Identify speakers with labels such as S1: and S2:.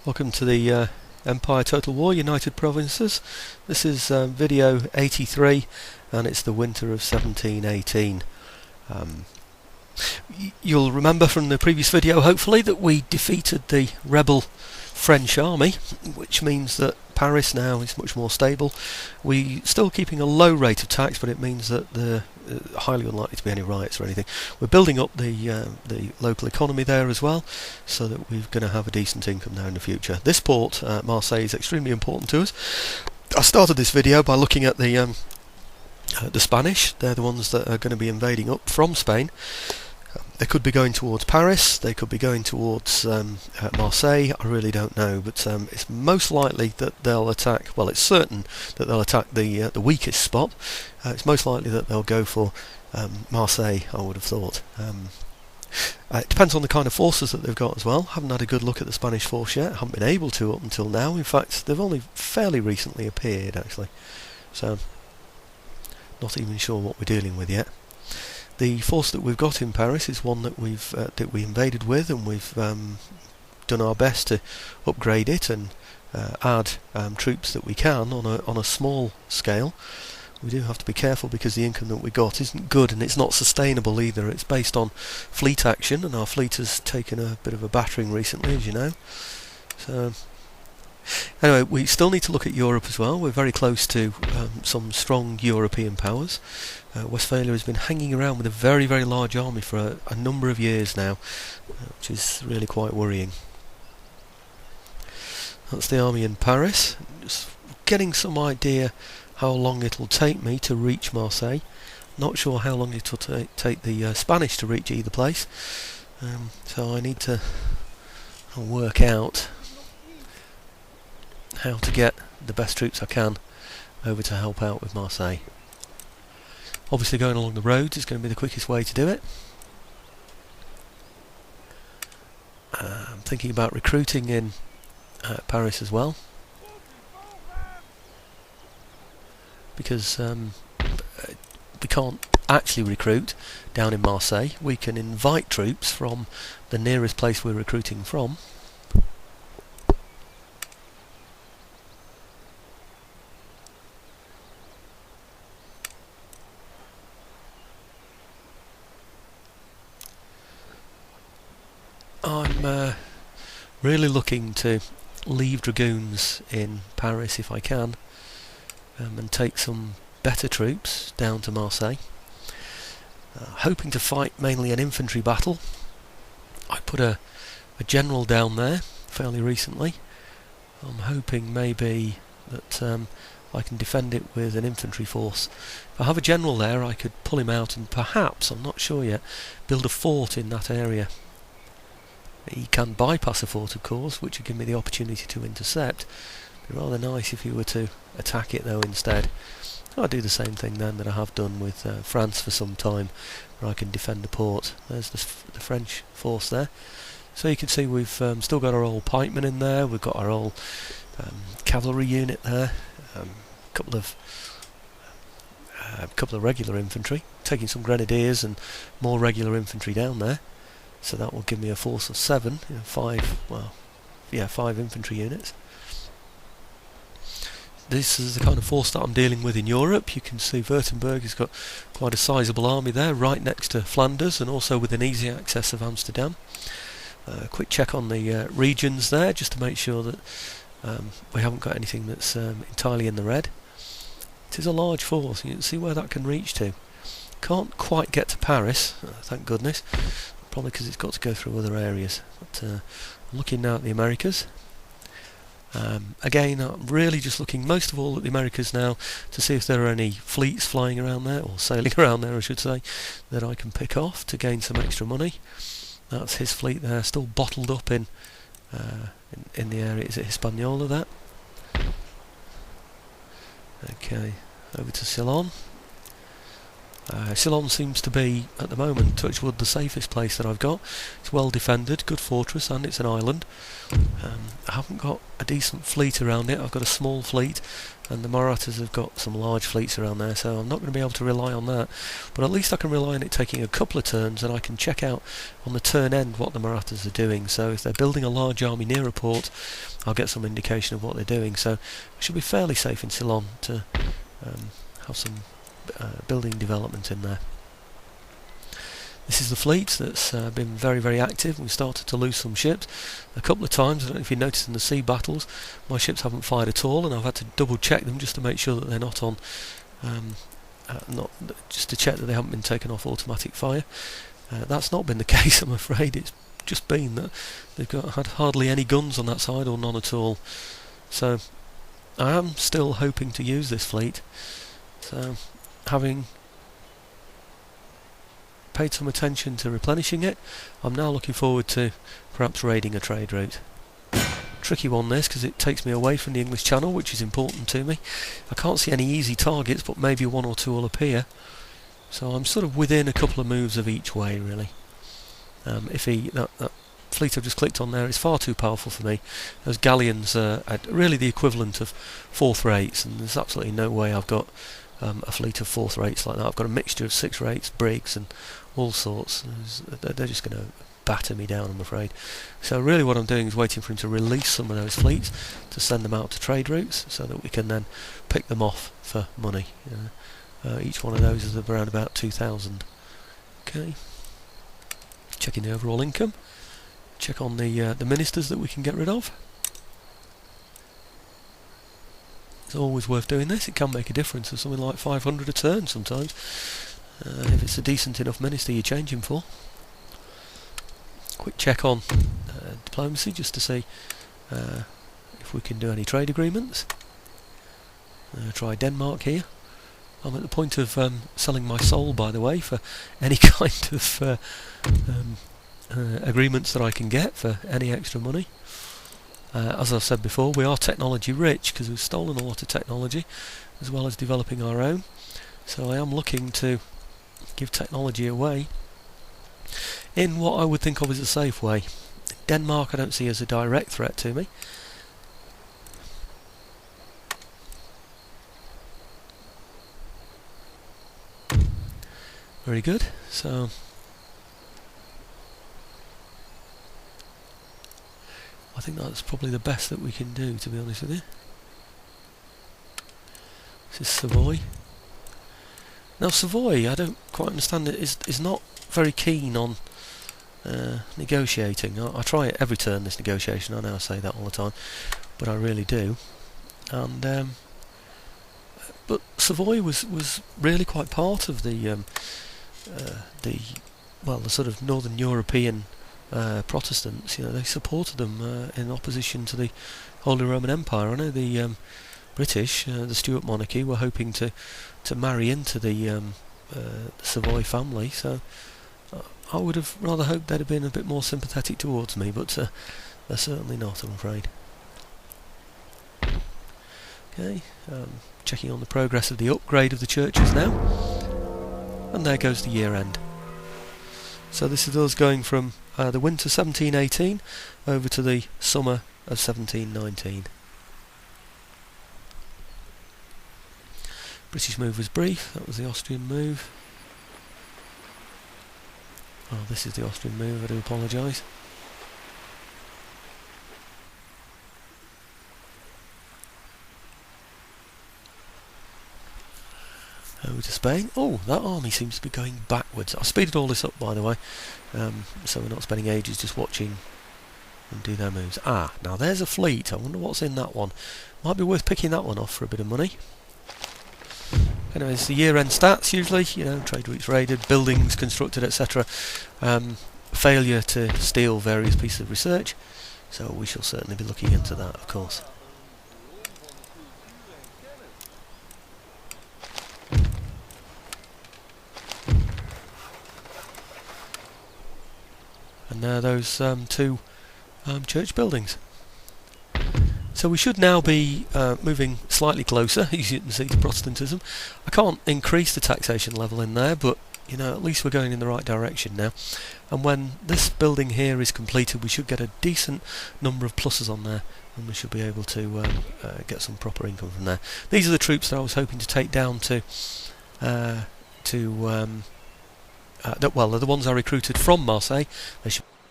S1: Welcome to the Empire Total War United Provinces. This is video 83 and it's the winter of 1718. You'll remember from the previous video hopefully that we defeated the rebel French army, which means that Paris now is much more stable. We're still keeping a low rate of tax, but it means that the highly unlikely to be any riots or anything. We're building up the local economy there as well, so that we're going to have a decent income there in the future. This port, Marseille, is extremely important to us. I started this video by looking at the Spanish. They're the ones that are going to be invading up from Spain. They could be going towards Paris, they could be going towards Marseille, I really don't know, but it's most likely that they'll attack, well, it's certain that they'll attack the weakest spot. It's most likely that they'll go for Marseille, I would have thought. It depends on the kind of forces that they've got as well. Haven't had a good look at the Spanish force yet, haven't been able to up until now. In fact, they've only fairly recently appeared, actually. So, not even sure what we're dealing with yet. The force that we've got in Paris is one that we invaded with, and we've done our best to upgrade it and add troops that we can on a small scale. We do have to be careful because the income that we got isn't good, and it's not sustainable either. It's based on fleet action, and our fleet has taken a bit of a battering recently, as you know. So anyway, we still need to look at Europe as well. We're very close to some strong European powers. Westphalia has been hanging around with a very, very large army for a number of years now, which is really quite worrying. That's the army in Paris. Just getting some idea how long it'll take me to reach Marseille. Not sure how long it'll take the Spanish to reach either place. So I need to work out how to get the best troops I can over to help out with Marseille. Obviously going along the roads is going to be the quickest way to do it. I'm thinking about recruiting in Paris as well, because we can't actually recruit down in Marseille. We can invite troops from the nearest place we're recruiting from. I'm really looking to leave dragoons in Paris if I can, and take some better troops down to Marseille. Hoping to fight mainly an infantry battle. I put a general down there fairly recently. I'm hoping maybe that I can defend it with an infantry force. If I have a general there, I could pull him out and perhaps, I'm not sure yet, build a fort in that area. He can bypass a fort, of course, which would give me the opportunity to intercept. It'd be rather nice if he were to attack it, though, instead. I'll do the same thing then that I have done with France for some time, where I can defend the port. There's the French force there. So you can see we've still got our old pikemen in there. We've got our old cavalry unit there. A couple of regular infantry. Taking some grenadiers and more regular infantry down there. So that will give me a force of 7, five infantry units. This is the kind of force that I'm dealing with in Europe. You can see Württemberg has got quite a sizable army there, right next to Flanders, and also within easy access of Amsterdam. Quick check on the regions there, just to make sure that we haven't got anything that's entirely in the red. It is a large force, you can see where that can reach to. Can't quite get to Paris, thank goodness. Probably because it's got to go through other areas. But I'm looking now at the Americas. Again, I'm really just looking most of all at the Americas now to see if there are any fleets flying around there, or sailing around there I should say, that I can pick off to gain some extra money. That's his fleet there, still bottled up in the area. Is it Hispaniola, that? Okay, over to Ceylon. Ceylon seems to be, at the moment, touch wood, the safest place that I've got. It's well defended, good fortress, and it's an island. I haven't got a decent fleet around it. I've got a small fleet, and the Marathas have got some large fleets around there, so I'm not going to be able to rely on that. But at least I can rely on it taking a couple of turns, and I can check out on the turn end what the Marathas are doing. So if they're building a large army near a port, I'll get some indication of what they're doing. So I should be fairly safe in Ceylon to have some building development in there. This is the fleet that's been very, very active. We've started to lose some ships a couple of times. I don't know if you noticed in the sea battles, my ships haven't fired at all, and I've had to double check them just to make sure that they're not on, just to check that they haven't been taken off automatic fire. That's not been the case, I'm afraid. It's just been that they've had hardly any guns on that side, or none at all. So I am still hoping to use this fleet. So, having paid some attention to replenishing it, I'm now looking forward to perhaps raiding a trade route. Tricky one this, because it takes me away from the English Channel, which is important to me. I can't see any easy targets, but maybe one or two will appear. So I'm sort of within a couple of moves of each way, really. That fleet I've just clicked on there is far too powerful for me. Those galleons are really the equivalent of fourth rates, and there's absolutely no way I've got a fleet of fourth rates like that. I've got a mixture of six rates, brigs, and all sorts. They're just going to batter me down, I'm afraid. So really what I'm doing is waiting for him to release some of those fleets to send them out to trade routes, so that we can then pick them off for money. Each one of those is around about 2,000. Okay. Checking the overall income. Check on the ministers that we can get rid of. It's always worth doing this. It can make a difference of something like 500 a turn sometimes, if it's a decent enough minister you're changing for. Quick check on diplomacy, just to see if we can do any trade agreements. Try Denmark here. I'm at the point of selling my soul, by the way, for any kind of agreements that I can get for any extra money. As I've said before, we are technology rich because we've stolen a lot of technology as well as developing our own. So I am looking to give technology away in what I would think of as a safe way. Denmark I don't see as a direct threat to me. Very good. So I think that's probably the best that we can do, to be honest with you. This is Savoy. Now Savoy, I don't quite understand it, is not very keen on negotiating. I try it every turn, this negotiation. I know I say that all the time, but I really do. And but Savoy was really quite part of the sort of Northern European Protestants. They supported them in opposition to the Holy Roman Empire. I know the British, the Stuart monarchy, were hoping to marry into the Savoy family, so I would have rather hoped they'd have been a bit more sympathetic towards me, but they're certainly not, I'm afraid. Okay, checking on the progress of the upgrade of the churches now, and there goes the year end. So this is us going from the winter 1718 over to the summer of 1719. British move was brief. That was the Austrian move. Oh, this is the Austrian move. I do apologise. Over to Spain. Oh, that army seems to be going backwards. I've speeded all this up, by the way, so we're not spending ages just watching them do their moves. Ah, now there's a fleet. I wonder what's in that one. Might be worth picking that one off for a bit of money. Anyways, the year-end stats usually, trade routes raided, buildings constructed, etc. Failure to steal various pieces of research. So we shall certainly be looking into that, of course. And there are those two church buildings. So we should now be moving slightly closer, as you can see, to Protestantism. I can't increase the taxation level in there, but at least we're going in the right direction now. And when this building here is completed, we should get a decent number of pluses on there, and we should be able to get some proper income from there. These are the troops that I was hoping to take down to well, they're the ones I recruited from Marseille. They should